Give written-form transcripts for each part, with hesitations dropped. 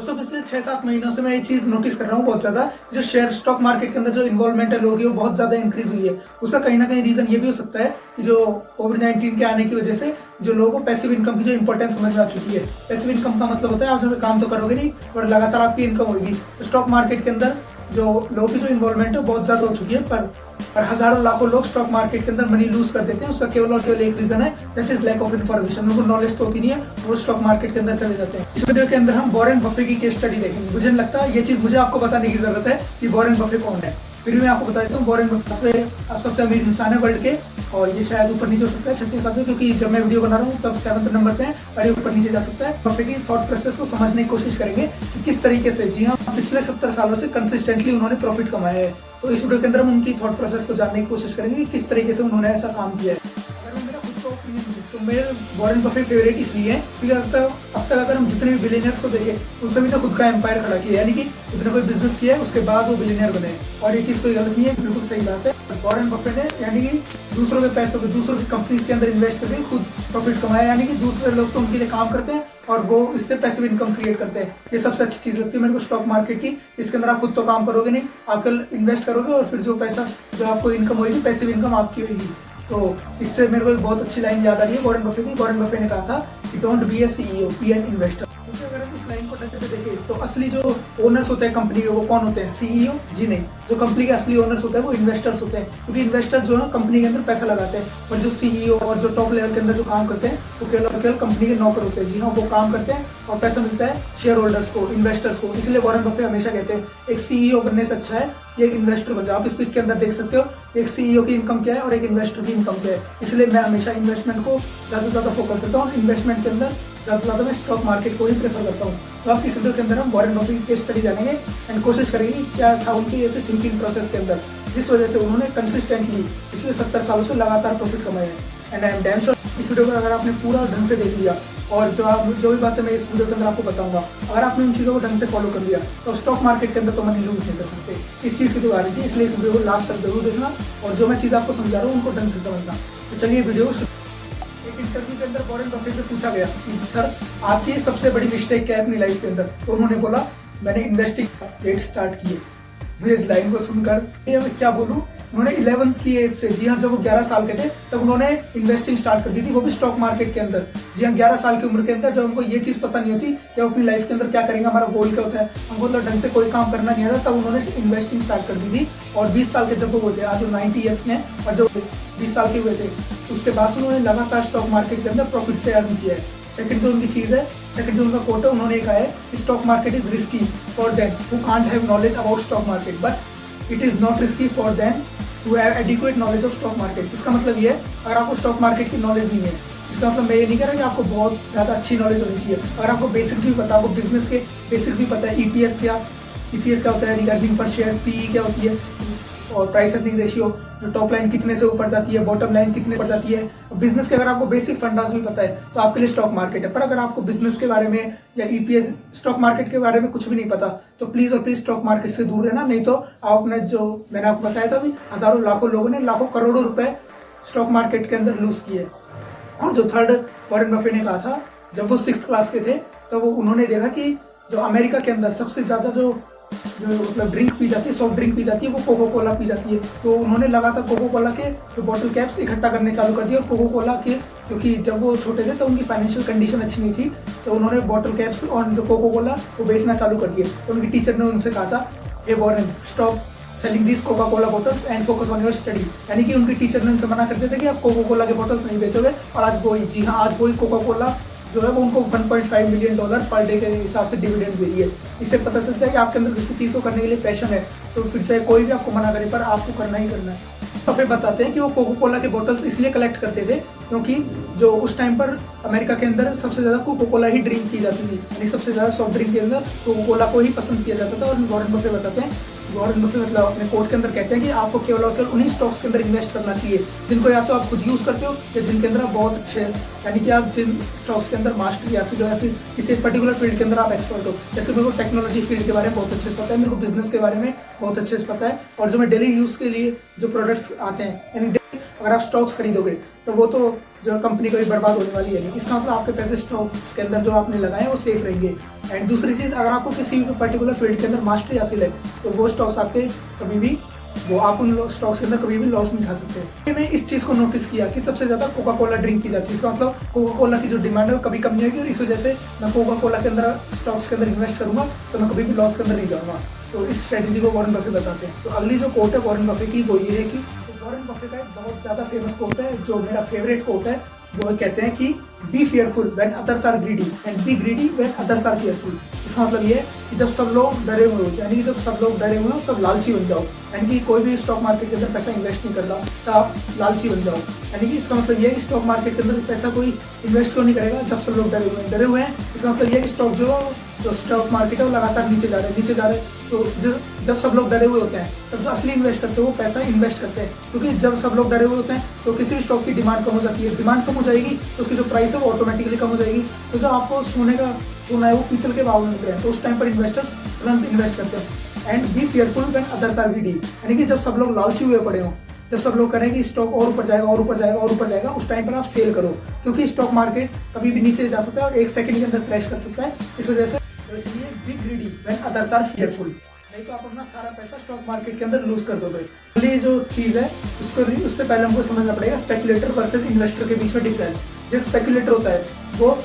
दोस्तों पिछले 6-7 महीनों से मैं ये चीज नोटिस कर रहा हूँ बहुत ज्यादा, जो शेयर स्टॉक मार्केट के अंदर जो इन्वॉल्वमेंट है लोगों की वो बहुत ज्यादा इंक्रीज हुई है। उसका कहीं ना कहीं रीजन ये भी हो सकता है कि जो कोविड-19 के आने की वजह से जो लोगों को पैसिव इनकम की जो इंपॉर्टेंस समझ में आ चुकी है। पैसिव इनकम का मतलब होता है आप जब काम तो करोगे नहीं और लगातार आपकी इनकम होगी। तो स्टॉक मार्केट के अंदर जो लोगों की जो इन्वॉल्वमेंट है बहुत ज्यादा हो चुकी है, पर हजारों लाखों लोग स्टॉक मार्केट के अंदर मनी लूज कर देते हैं। उसका केवल और केवल एक रीजन है, that is lack of information. उनको नॉलेज तो होती नहीं है, वो स्टॉक मार्केट के अंदर चले जाते हैं। इस वीडियो के अंदर हम वॉरेन बफे की केस स्टडी देखेंगे। मुझे लगता है ये चीज मुझे आपको बताने की जरूरत है कि वॉरेन बफे कौन है। फिर भी मैं आपको बता देता हूँ, वॉरेन बफे सबसे अमीर इंसान है वर्ल्ड के, और ये शायद ऊपर नीचे हो सकता है 6-7, क्योंकि जब मैं वीडियो बना रहा हूँ तब 7th नंबर पे है और ये ऊपर नीचे जा सकता है। बफे की थॉट प्रोसेस को समझने की कोशिश करेंगे कि किस तरीके से, जी हाँ, पिछले 70 सालों से कंसिस्टेंटली उन्होंने प्रॉफिट कमाया है। तो इस वीडियो के अंदर हम उनकी थॉट प्रोसेस को जानने की कोशिश करेंगे कि किस तरीके से उन्होंने ऐसा काम किया है। अगर मैं मेरा खुद का ओपिनियन दूं तो मेरे वॉरेन बफे फेवरेट इसलिए है क्योंकि अब तक अगर हम जितने भी बिलियनर्स को देखें उन सभी ने खुद का एम्पायर खड़ा किया, यानी कि उन्होंने कोई बिजनेस किया है उसके बाद वो बिलियनर बने। और ये चीज कोई गलत नहीं है, बिल्कुल सही बात है। वॉरेन बफे ने यानी कि दूसरों के पैसों को दूसरों की कंपनीज के अंदर इन्वेस्ट करके खुद प्रॉफिट कमाया, यानी कि दूसरे लोग तो उनके लिए काम करते हैं और वो इससे पैसिव इनकम क्रिएट करते हैं। ये सबसे अच्छी चीज लगती है मेरे को स्टॉक मार्केट की। इसके अंदर आप खुद तो काम करोगे नहीं, आप कल इन्वेस्ट करोगे और फिर जो पैसा जो आपको इनकम होगी पैसिव इनकम आपकी होगी। तो इससे मेरे को एक बहुत अच्छी लाइन याद आ रही है वॉरेन बफे की। वॉरेन बफे ने कहा था कि don't be a CEO, be an investor. क्योंकि अगर हम इस लाइन को ढंग से देखें तो असली जो ओनर्स होते हैं कंपनी के वो कौन होते हैं? सीईओ जी नहीं, जो कंपनी के असली ओनर्स होते हैं वो इन्वेस्टर्स होते हैं। क्योंकि इन्वेस्टर जो है कंपनी के अंदर पैसा लगाते हैं, और जो सीईओ और जो टॉप लेवल के अंदर जो काम करते हैं वो केवल कंपनी के नौकर होते हैं। जी हाँ, वो काम करते हैं और पैसा मिलता है शेयर होल्डर्स को, इन्वेस्टर्स को। इसलिए वॉरेन बफे हमेशा कहते हैं एक सीईओ बनने से अच्छा है ये एक इन्वेस्टर बन जाओ। आप इस पिक के अंदर देख सकते हो एक सीईओ की इनकम क्या है और एक इन्वेस्टर की इनकम क्या है। इसलिए मैं हमेशा इन्वेस्टमेंट को ज्यादा से ज्यादा फोकस करता हूँ। इन्वेस्टमेंट के अंदर ज्यादा से ज्यादा मैं स्टॉक मार्केट को ही प्रेफर करता हूँ। तो आप इस वीडियो के अंदर हम वॉरेन बफे की केस स्टडी जानेंगे एंड कोशिश करेंगे कि क्या था उनकी ऐसे थिंकिंग प्रोसेस के अंदर जिस वजह से उन्होंने कंसिस्टेंटली पिछले 70 सालों से लगातार प्रॉफिट कमाया है। And I am damn sure इस वीडियो को अगर आपने पूरा ढंग से देख लिया और जो भी बातें मैं इस वीडियो के अंदर आपको बताऊंगा, अगर आपने उन चीज़ों को ढंग से फॉलो कर लिया तो स्टॉक मार्केट के अंदर तो मनी लूज नहीं कर सकते। इस चीज़ की तो गारंटी, इसलिए इस वीडियो को लास्ट तक जरूर देखना और जो मैं चीज़ आपको समझा रहा हूँ उनको ढंग से समझना। तो चलिए वीडियो को। एक इंटरव्यू के अंदर वॉरेन बफे से पूछा गया कि सर आपकी सबसे बड़ी मिस्टेक क्या है अपनी लाइफ के अंदर? तो उन्होंने बोला मैंने इन्वेस्टिंग लेट स्टार्ट की है। मुझे इस लाइन को सुनकर मैं क्या बोलूँ, उन्होंने 11th की एज से, जी हाँ, जब वो 11 साल के थे तब उन्होंने इन्वेस्टिंग स्टार्ट कर दी थी, वो भी स्टॉक मार्केट के अंदर। जी हाँ, 11 साल की उम्र के अंदर जब उनको ये चीज पता नहीं होती कि वो अपनी लाइफ के अंदर क्या करेंगे, हमारा गोल क्या होता है, हमको तो ढंग से कोई काम करना नहीं आता, तब उन्होंने इन्वेस्टिंग स्टार्ट कर दी थी। और 20 साल के जब वो थे, आज वो 90 ईयर्स में और जब 20 साल के हुए थे उसके बाद उन्होंने लगातार स्टॉक मार्केट के अंदर प्रॉफिट से अर्न किया है। सेकंड जो उनकी चीज है, सेकंड जो उनका कोट है, उन्होंने कहा है stock market is risky for them who can't have knowledge about stock market, but it is not risky for them to have adequate knowledge of stock market. इसका मतलब ये है अगर आपको स्टॉक मार्केट की नॉलेज नहीं है, इसका मतलब मैं ये नहीं कह रहा कि आपको बहुत ज्यादा अच्छी नॉलेज होनी चाहिए। अगर आपको बेसिक्स भी पता है, आपको बिजनेस के बेसिक्स भी पता है, ईपीएस क्या होता है, अर्निंग पर शेयर, पीई क्या होती है, और प्राइस अर्निंग रेशियो, जो टॉप लाइन कितने से ऊपर जाती है, बॉटम लाइन कितने ऊपर जाती है, बिजनेस के अगर आपको बेसिक फंडास भी पता है तो आपके लिए स्टॉक मार्केट है। पर अगर आपको बिजनेस के बारे में या ईपीएस स्टॉक मार्केट के बारे में कुछ भी नहीं पता तो प्लीज और प्लीज स्टॉक मार्केट से दूर रहना, नहीं तो आप अपने जो मैंने आपको बताया था अभी, हजारों लाखों लोगों ने लाखों करोड़ों रुपए स्टॉक मार्केट के अंदर लूज किए। और जो थर्ड वॉरेन बफे ने कहा था, जब वो 6th क्लास के थे तो वो उन्होंने देखा कि जो अमेरिका के अंदर सबसे ज्यादा जो मतलब ड्रिंक पी जाती है, सॉफ्ट ड्रिंक पी जाती है, वो कोको कोला पी जाती है। तो उन्होंने लगातार कोको कोला के जो बॉटल कैप्स इकट्ठा करने चालू कर दिए और कोको कोला के, क्योंकि जब वो छोटे थे तो उनकी फाइनेंशियल कंडीशन अच्छी नहीं थी, तो उन्होंने बॉटल कैप्स और जो कोको कोला वो बेचना चालू कर दिए। तो उनकी टीचर ने उनसे कहा था, hey Warren, stop selling this Coca Cola bottles and focus on your study. यानी कि उनकी टीचर ने उनसे मना कर दिया था कि आप कोको कोला के बॉटल्स नहीं बेचोगे। और आज वही, जी हाँ, आज वही कोका कोला जो है वो उनको $1.5 मिलियन पर डे के हिसाब से डिविडेंड दे रही है। इससे पता चलता है कि आपके अंदर किसी चीज़ को करने के लिए पैशन है, तो फिर चाहे कोई भी आपको मना करे पर आपको करना ही करना है। तो फिर बताते हैं कि वो कोको कोला के बॉटल्स इसलिए कलेक्ट करते थे क्योंकि जो उस टाइम पर अमेरिका के अंदर सबसे ज़्यादा कोको कोला ही ड्रिंक की जाती थी, यानी सबसे ज़्यादा सॉफ्ट ड्रिंक के अंदर कोको कोला को ही पसंद किया जाता था। और वॉरेन बफे बताते हैं, वॉरेन बफे मतलब अपने कोट के अंदर कहते हैं कि आपको केवल और केवल उन्हीं स्टॉक्स के अंदर इन्वेस्ट करना चाहिए जिनको या तो आप खुद यूज़ करते हो या जिनके अंदर आप बहुत अच्छे हैं, यानी कि आप जिन स्टॉक्स के अंदर मास्टरी हासिल हो या फिर किसी पर्टिकुलर फील्ड के अंदर आप एक्सपर्ट हो। जैसे मेरे को टेक्नोलॉजी फील्ड के बारे में बहुत अच्छे से पता है, मेरे को बिजनेस के बारे में बहुत अच्छे से पता है, और जो मैं डेली यूज़ के लिए जो प्रोडक्ट्स आते हैं, यानी अगर आप स्टॉक्स खरीदोगे तो वो तो जो कंपनी कभी बर्बाद होने वाली है नहीं। इसका मतलब आपके पैसे स्टॉक्स के अंदर जो आपने लगाए हैं वो सेफ रहेंगे। एंड दूसरी चीज़, अगर आपको किसी पर्टिकुलर फील्ड के अंदर मास्टरी हासिल है तो वो स्टॉक्स आपके कभी भी आप उन स्टॉक्स के अंदर कभी भी लॉस नहीं खा सकते। मैंने इस चीज़ को नोटिस किया कि सबसे ज़्यादा कोका कोला ड्रिंक की जाती है। इसका मतलब कोका कोला की जो डिमांड है वो कभी कम नहीं होगी, और इस वजह से मैं कोका कोला के अंदर स्टॉक्स के अंदर इन्वेस्ट करूंगा तो मैं कभी भी लॉस के अंदर नहीं जाऊंगा। तो इस स्ट्रेटेजी को वॉरेन बफे बताते हैं। तो अगली जो कोट है वॉरेन बफे की वो ये है कि वॉरेन बफे का एक बहुत ज़्यादा फेमस कोट है जो मेरा फेवरेट कोट है। वो कहते हैं कि be fearful when others are greedy and be greedy when others are fearful. इसका मतलब ये है कि जब सब लोग डरे हुए होते हैं, यानी कि जब सब लोग डरे हुए हो तब लालची बन जाओ। यानी कि कोई भी स्टॉक मार्केट के अंदर पैसा इन्वेस्ट नहीं कर रहा तब लालची बन जाओ। यानी कि इसका मतलब ये है कि स्टॉक मार्केट के अंदर पैसा कोई इन्वेस्ट क्यों नहीं करेगा जब सब लोग डरे हुए हैं। इसका मतलब ये है कि स्टॉक जो स्टॉक मार्केट है वो लगातार नीचे जा रहा है। तो जब सब लोग डरे हुए होते हैं तब जो असली इन्वेस्टर्स है वो पैसा इन्वेस्ट करते हैं, क्योंकि जब सब लोग डरे हुए होते हैं तो किसी भी स्टॉक की डिमांड कम हो जाती है। डिमांड कम हो जाएगी तो उसकी जो प्राइस है वो ऑटोमेटिकली कम हो जाएगी। तो जो आपको सोना है वो पीतल के भाव में मिल रहे हैं तो उस टाइम पर इन्वेस्टर्स तुरंत इन्वेस्ट करते हैं। And be fearful when others are greedy, यानी कि जब सब लोग लालची हुए पड़े हों, जब सब लोग करें कि स्टॉक और ऊपर जाएगा और ऊपर जाएगा और ऊपर जाएगा, उस टाइम पर आप सेल करो, क्योंकि स्टॉक मार्केट कभी भी नीचे जा सकता है और एक सेकंड के अंदर क्रैश कर सकता है। इस वजह से तो इसलिए be greedy when others are fearful, नहीं तो आप अपना सारा पैसा स्टॉक मार्केट के अंदर लूज कर दोगे। अगली जो चीज़ है उससे पहले हमको समझना पड़ेगा स्पेकुलेटर वर्सेस इन्वेस्टर के बीच में डिफरेंस। जो स्पेकुलेटर होता है वो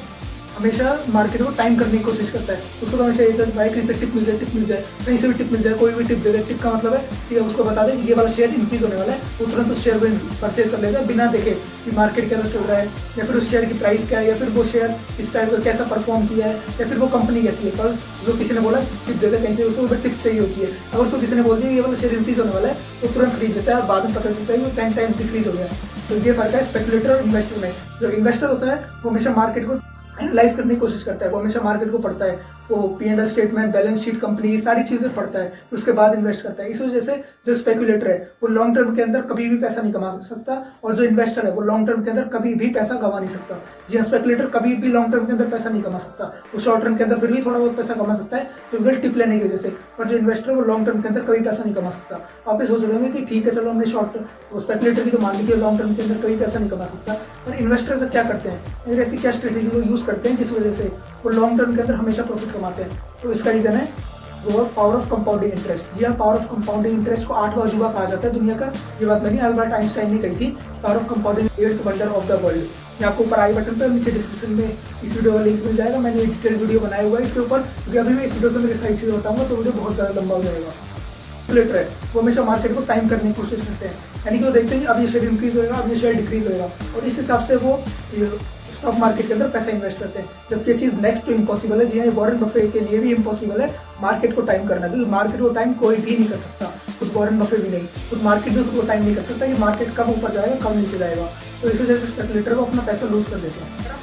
हमेशा मार्केट को टाइम करने की कोशिश करता है। उसको तो हमेशा ये चलता है कहीं से टिप मिल जाए, कहीं से भी टिप मिल जाए, कोई भी टिप दे दे। टिप का मतलब है कि उसको बता दे ये वाला शेयर इंक्रीज होने वाला है, वो तुरंत उस शेयर को परचेज कर लेगा बिना देखे कि मार्केट कैसा चल रहा है, या फिर उस शेयर की प्राइस क्या है, या फिर वो शेयर इस टाइम का कैसा परफॉर्म किया है, या फिर वो कंपनी कैसी है। पर जो किसी ने बोला टिप दे दे कहीं से, उसको टिप चाहिए होती है। अगर उसको किसी ने बोल दिया ये वाला शेयर इंक्रीज होने वाला है तो तुरंत खरीद लेता है और बाद में पता चलता है कि वो 10 टाइम्स डिक्रीज हो गया। तो ये फर्क है स्पेकुलेटर और इन्वेस्टर में। जो इन्वेस्टर होता है वो हमेशा मार्केट को एनालाइज करने की कोशिश करता है, वो हमेशा मार्केट को पढ़ता है, वो P&L statement, balance sheet, company, सारी चीजें पढ़ता है, उसके बाद इन्वेस्ट करता है। इस वजह से जो स्पेकुलेटर है वो लॉन्ग टर्म के अंदर कभी भी पैसा नहीं कमा सकता, और जो इन्वेस्टर है वो लॉन्ग टर्म के अंदर कभी भी पैसा गंवा नहीं सकता। जी हाँ, स्पेकुलेटर कभी भी लॉन्ग टर्म के अंदर पैसा नहीं कमा सकता, वो शॉर्ट टर्म के अंदर फिर भी थोड़ा बहुत पैसा कमा सकता है तो टिप लेने की वजह से। पर जो इन्वेस्टर है वो लॉन्ग टर्म के अंदर कभी पैसा नहीं कमा सकता। आप ये सोच रहे होंगे कि ठीक है चलो हमने स्पेकुलेटर की तो मान ली कि लॉन्ग टर्म के अंदर कभी पैसा नहीं कमा सकता, पर इन्वेस्टर से क्या करते हैं, ऐसी क्या स्ट्रेटेजी वो यूज करते हैं जिस वजह से वो लॉन्ग टर्म के अंदर हमेशा प्रॉफिट कमाते हैं। तो इसका रीजन है वो पावर ऑफ कंपाउंडिंग इंटरेस्ट। जी हाँ, पावर ऑफ कंपाउंडिंग इंटरेस्ट को 8वां अजूबा कहा जाता है दुनिया का। ये बात मैंने अल्बर्ट आइंस्टाइन ने कही थी। Power of compounding 8th wonder of the world. ये आपको ऊपर आई बटन पर, नीचे डिस्क्रिप्शन में इस वीडियो का लिंक मिल जाएगा। मैंने डिटेल वीडियो बनाया हुआ है इसके ऊपर, क्योंकि अभी मैं इस वीडियो के अंदर सारी चीज़ें बताऊंगा तो वीडियो बहुत ज़्यादा लंबा हो जाएगा। स्पेकुलेटर है वो हमेशा मार्केट को टाइम करने की कोशिश करते हैं, यानी कि वो देखते हैं कि अब ये शेयर इंक्रीज होगा, अब ये शेयर डिक्रीज होगा, और इस हिसाब से वो स्टॉक मार्केट के अंदर पैसा इन्वेस्ट करते हैं। जबकि ये चीज़ नेक्स्ट टू इम्पॉसिबल है। जी हाँ, वॉरेन बफे के लिए भी इम्पॉसिबल है मार्केट को टाइम करना, क्योंकि मार्केट को टाइम कोई भी नहीं कर सकता, खुद वॉरेन बफे भी नहीं, खुद मार्केट भी खुद को टाइम नहीं कर सकता कि मार्केट कब ऊपर जाएगा कब नीचे जाएगा। तो इस वजह से स्पेकुलेटर को अपना पैसा लूज कर देते हैं।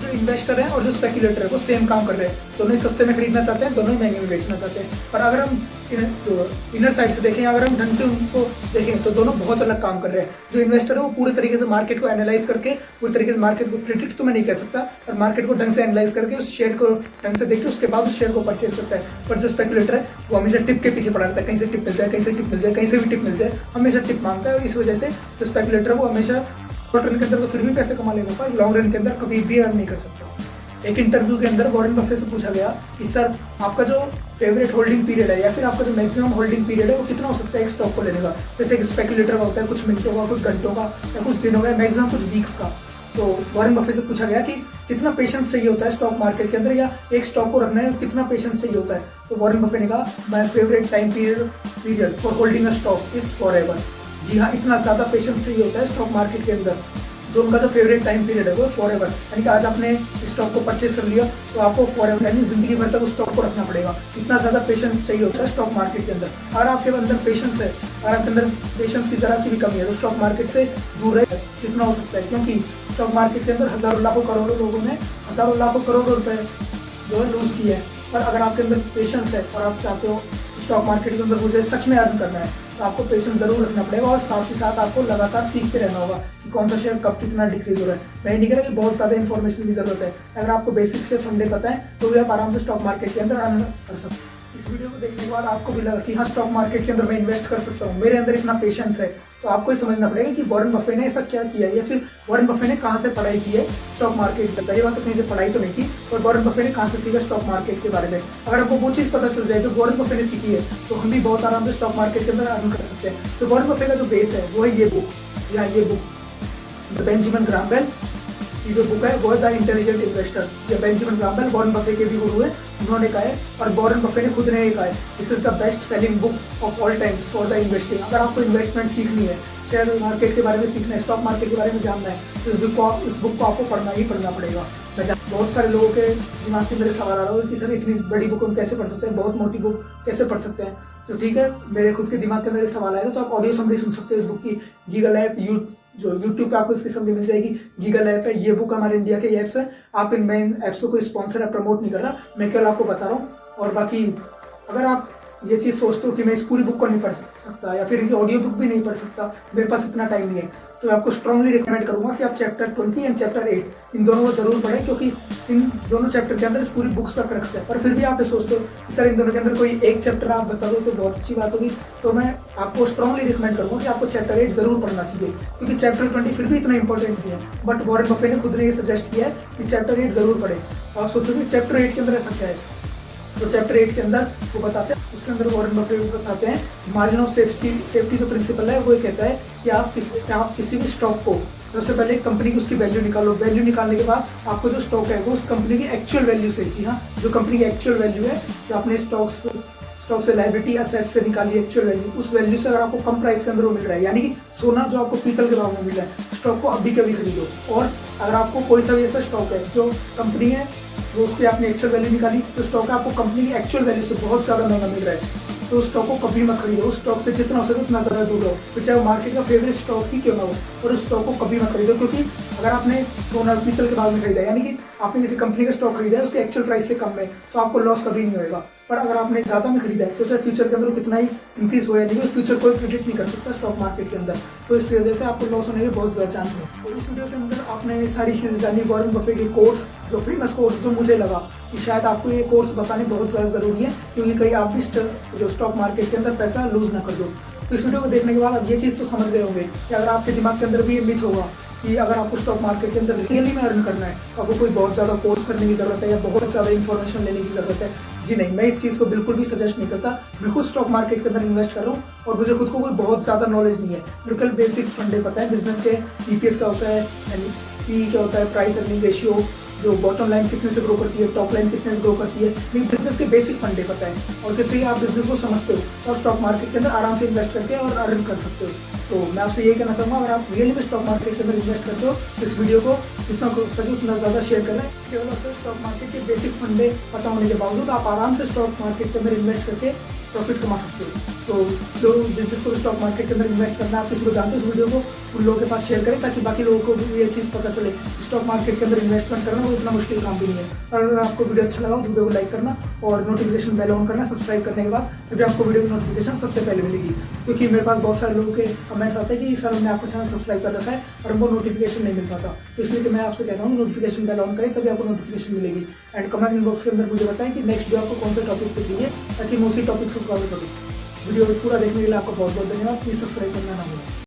जो इन्वेस्टर है और जो स्पेकुलेटर है वो सेम काम कर रहे हैं, दोनों ही सस्ते में खरीदना चाहते हैं, दोनों ही महंगे में बेचना चाहते हैं। पर अगर हम जो इनर साइड से देखें, अगर हम ढंग से उनको देखें तो दोनों बहुत अलग काम कर रहे हैं। जो इन्वेस्टर है वो पूरे तरीके से मार्केट को एनालाइज करके, पूरी तरीके से मार्केट को प्रिडिक्ट तो मैं नहीं कह सकता, पर मार्केट को ढंग से एनालाइज करके उस शेयर को ढंग से देख के उसके बाद उस शेयर को परचेज करता है। पर जो स्पेकुलेटर है वो हमेशा टिप के पीछे पड़ा रहता है, कहीं से टिप मिल जाए, कहीं से टिप मिल जाए, कहीं से भी टिप मिल जाए, हमेशा टिप मांगता है। और इस वजह से जो स्पेकुलेटर है वो हमेशा शॉर्ट रन के अंदर तो फिर भी पैसे कमा लेगा, पर लॉन्ग रन के अंदर कभी भी अर्न नहीं कर सकता। एक इंटरव्यू के अंदर वॉरेन बफे से पूछा गया कि सर आपका जो फेवरेट होल्डिंग पीरियड है या फिर आपका जो मैक्सिमम होल्डिंग पीरियड है वो कितना हो सकता है एक स्टॉक को लेने का। जैसे कि स्पेकुलेटर का होता है कुछ मिनटों का, कुछ घंटों का, या कुछ दिनों का, मैक्सिमम कुछ वीक्स का। तो वॉरेन बफे से पूछा गया कि कितना पेशेंस चाहिए होता है स्टॉक मार्केट के अंदर, या एक स्टॉक को रखने में कितना पेशेंस चाहिए होता है। तो वॉरेन बफे ने कहा my favourite time period for holding a stock is forever. जी हाँ, इतना ज़्यादा पेशेंस चाहिए होता है स्टॉक मार्केट के अंदर। जो उनका जो फेवरेट टाइम पीरियड है वो फॉरएवर, यानी कि आज आपने स्टॉक को परचेज कर लिया तो आपको फॉरएवर यानी जिंदगी भर तक उस स्टॉक को रखना पड़ेगा। इतना ज़्यादा पेशेंस चाहिए होता है स्टॉक मार्केट के अंदर। अगर आपके अंदर पेशेंस है, अगर आपके अंदर पेशेंस की जरा सी भी कमी है तो स्टॉक मार्केट से दूर रहे जितना हो सकता है, क्योंकि स्टॉक मार्केट के अंदर हज़ारों लाखों करोड़ों लोगों ने हज़ारों लाखों करोड़ों रुपए जो है लूज किए हैं। पर अगर आपके अंदर पेशेंस है और आप चाहते हो स्टॉक मार्केट के अंदर मुझे सच में अर्न करना है तो आपको पेशेंस जरूर रखना पड़ेगा, और साथ ही साथ आपको लगातार सीखते रहना होगा कि कौन सा शेयर कब कितना डिक्रीज हो रहा है। मैं नहीं कह रहा कि बहुत ज़्यादा इन्फॉर्मेशन की जरूरत है, अगर आपको बेसिक से फंडे पता है तो भी आप आराम से स्टॉक मार्केट के अंदर अर्न कर सकते हैं। इस वीडियो को देखने के बाद आपको भी लगा कि हाँ स्टॉक मार्केट के अंदर मैं इन्वेस्ट कर सकता हूँ, मेरे अंदर इतना पेशेंस है, तो आपको ही समझना पड़ेगा कि वॉरेन बफे ने ऐसा क्या किया या फिर वॉरेन बफे ने कहाँ से पढ़ाई की है स्टॉक मार्केट। पहली बात तो कहीं से पढ़ाई तो नहीं की, और वॉरेन बफे ने कहाँ से सीखा स्टॉक मार्केट के बारे में। अगर आपको वो चीज़ पता चल जाए जो वॉरेन बफे ने सीखी है, तो हम भी बहुत आराम से स्टॉक मार्केट के अंदर अर्न कर सकते हैं। तो वॉरेन बफे का जो बेस है वो है ये बुक, या ये बुक द बेंजामिन ग्राहम बेल। ये जो बुक है वो द इंटेलिजेंट इन्वेस्टर। ये बेंजामिन ग्राहम बेल वॉरेन बफे के भी गुरु है, उन्होंने कहा है, और वॉरेन बफे ने खुद ने कहा है this is the best selling book of all times for the investing. अगर आपको इन्वेस्टमेंट सीखनी है, शेयर मार्केट के बारे में सीखना है, स्टॉक मार्केट के बारे में जानना है, तो इस बुक को आपको पढ़ना ही पढ़ना पड़ेगा। बहुत सारे लोगों के दिमाग के मेरे सवाल आ रहा होगा कि सर इतनी बड़ी बुक हम कैसे पढ़ सकते हैं, बहुत मोटी बुक कैसे पढ़ सकते हैं। तो ठीक है, मेरे खुद के दिमाग के अंदर सवाल आएगा तो आप ऑडियो समरी सुन सकते हैं इस बुक की। गीगल ऐप जो यूट्यूब पे आपको इसकी समरी मिल जाएगी। गीगल ऐप है, ये बुक हमारे इंडिया के ऐप्स है। आप इन मेन ऐप्स को कोई स्पॉन्सर या प्रमोट नहीं कर रहा, मैं केवल आपको बता रहा हूँ। और बाकी अगर आप ये चीज़ सोचते हो कि मैं इस पूरी बुक को नहीं पढ़ सकता या फिर इनकी ऑडियो बुक भी नहीं पढ़ सकता, मेरे पास इतना टाइम नहीं है, तो मैं आपको स्ट्रांगली रिकमेंड करूंगा कि आप चैप्टर 20 एंड चैप्टर 8 इन दोनों को जरूर पढ़ें, क्योंकि इन दोनों चैप्टर के अंदर इस पूरी बुक्स का क्रक्स है। पर फिर भी आप ये सोचते हो कि सर इन दोनों के अंदर कोई एक चैप्टर आप बता दो तो बहुत अच्छी बात होगी, तो मैं आपको स्ट्रांगली रिकमेंड करूंगा कि आपको चैप्टर 8 जरूर पढ़ना चाहिए, क्योंकि चैप्टर 20 फिर भी इतना इंपॉर्टेंट नहीं है। बट वॉरेन बफे ने खुद ने ये सजेस्ट किया है कि चैप्टर 8 जरूर पढ़े। आप सोचोगे चैप्टर 8 के अंदर ऐसा क्या है, तो चैप्टर 8 के अंदर वो बताते हैं, उसके अंदर वॉरेन बफे बताते हैं मार्जिन ऑफ सेफ्टी जो प्रिंसिपल है वो कहता है कि आप किसी भी स्टॉक को सबसे पहले कंपनी की उसकी वैल्यू निकालो। वैल्यू निकालने के बाद आपको जो स्टॉक है वो उस कंपनी की एक्चुअल वैल्यू से, जी हाँ, जो कंपनी की एक्चुअल वैल्यू है, जो आपने स्टॉक से लायबिलिटी असेट से निकाली एक्चुअल वैल्यू, उस वैल्यू से अगर आपको कम प्राइस के अंदर वो मिल रहा है, यानी कि सोना जो आपको पीतल के भाव में मिल रहा है, स्टॉक को अभी के अभी खरीदो। और अगर आपको कोई सा भी ऐसा स्टॉक है जो कंपनी है वो उसकी आपने एक्चुअल वैल्यू निकाली, जो स्टॉक है आपको कंपनी की एक्चुअल वैल्यू से बहुत ज़्यादा महंगा मिल रहा है, तो उस स्टॉक को कभी मत खरीदो। उस स्टॉक से जितना हो सके उतना ज़्यादा दूर रहो, फिर चाहे वो मार्केट का फेवरेट स्टॉक ही क्यों ना हो, और उस स्टॉक को कभी मत खरीदो। क्योंकि अगर आपने सोना पीतल के भाव में खरीदा, यानी कि आपने किसी कंपनी का स्टॉक खरीदा है उसके एक्चुअल प्राइस से कम में, तो आपको लॉस कभी नहीं होएगा। पर अगर आपने ज़्यादा में खरीदा है तो चाहे फ्यूचर के अंदर कितना ही इंक्रीज हो या नहीं, फ्यूचर कोई प्रिडिक्ट नहीं कर सकता स्टॉक मार्केट के अंदर, तो इस वजह से आपको लॉस होने के बहुत ज़्यादा चांस है। तो इस वीडियो के अंदर आपने सारी चीज़ें जानी, वॉरेन बफे के कोर्स, जो फेमस कोर्स, जो मुझे लगा कि शायद आपको ये कोर्स बताने बहुत ज़्यादा ज़रूरी है, क्योंकि कहीं आप भी जो स्टॉक मार्केट के अंदर पैसा लूज ना कर दो। तो इस वीडियो को देखने के बाद आप ये चीज़ तो समझ गए होंगे कि अगर आपके दिमाग के अंदर भी ये मिथ होगा कि अगर आपको स्टॉक मार्केट के अंदर रियली में अर्न करना है तो आपको कोई बहुत ज़्यादा कोर्स करने की ज़रूरत है या बहुत ज़्यादा इन्फॉर्मेशन लेने की ज़रूरत है। जी नहीं, मैं इस चीज़ को बिल्कुल भी सजेस्ट नहीं करता। मैं खुद स्टॉक मार्केट के अंदर इन्वेस्ट कर रहा हूँ और मुझे खुद को कोई बहुत ज़्यादा नॉलेज नहीं है। बिल्कुल बेसिक्स फंडे पता है बिजनेस के, EPS क्या होता है, PE क्या होता है, प्राइस अर्निंग रेशियो, जो बॉटम लाइन कितने से ग्रो करती है, टॉप लाइन कितने से ग्रो करती है, लेकिन बिजनेस के बेसिक फंडे पता है। और किसी ही आप बिजनेस को समझते हो तो आप स्टॉक मार्केट के अंदर आराम से इन्वेस्ट करके और अर्न कर सकते हो। तो मैं आपसे यही कहना चाहूँगा, अगर आप रियली में स्टॉक मार्केट के अंदर इन्वेस्ट करते हो तो इस वीडियो को जितना हो सके उतना ज़्यादा शेयर करें। केवल आपको स्टॉक मार्केट के बेसिक फंडे पता होने के बावजूद आप आराम से स्टॉक मार्केट के अंदर इन्वेस्ट करके प्रॉफिट कमा सकते हो। तो जो जिसको स्टॉक मार्केट के अंदर इन्वेस्ट करना है, आप किसी को जानते हो, इस वीडियो को उन लोगों के पास शेयर करें ताकि बाकी लोगों को भी ये चीज़ पता चले स्टॉक मार्केट के अंदर इन्वेस्टमेंट करना वो इतना मुश्किल काम भी नहीं है। और अगर आपको वीडियो अच्छा लगा तो वीडियो को लाइक करना और नोटिफिकेशन बेल ऑन करना, सब्सक्राइब करने के बाद तभी आपको वीडियो की नोटिफिकेशन सबसे पहले मिलेगी। क्योंकि मेरे पास बहुत सारे लोगों के कमेंट्स आते हैं कि सर हमने आपका चैनल सब्सक्राइब कर रखा है और हमको नोटिफिकेशन नहीं मिल पाता, तो इसलिए मैं आपसे कह रहा हूँ नोटिफिकेशन बेल ऑन करें तभी आपको नोटिफिकेशन मिलेगी। एंड कमेंट इनबॉक्स के अंदर मुझे बताएं कि नेक्स्ट वीडियो आपको कौन से टॉपिक पे चाहिए ताकि मैं उसी टॉपिक से कवर करूँ। वीडियो पूरा देखने के लिए आपका बहुत बहुत धन्यवाद। प्लीज सब्सक्राइब करना ना भूलें।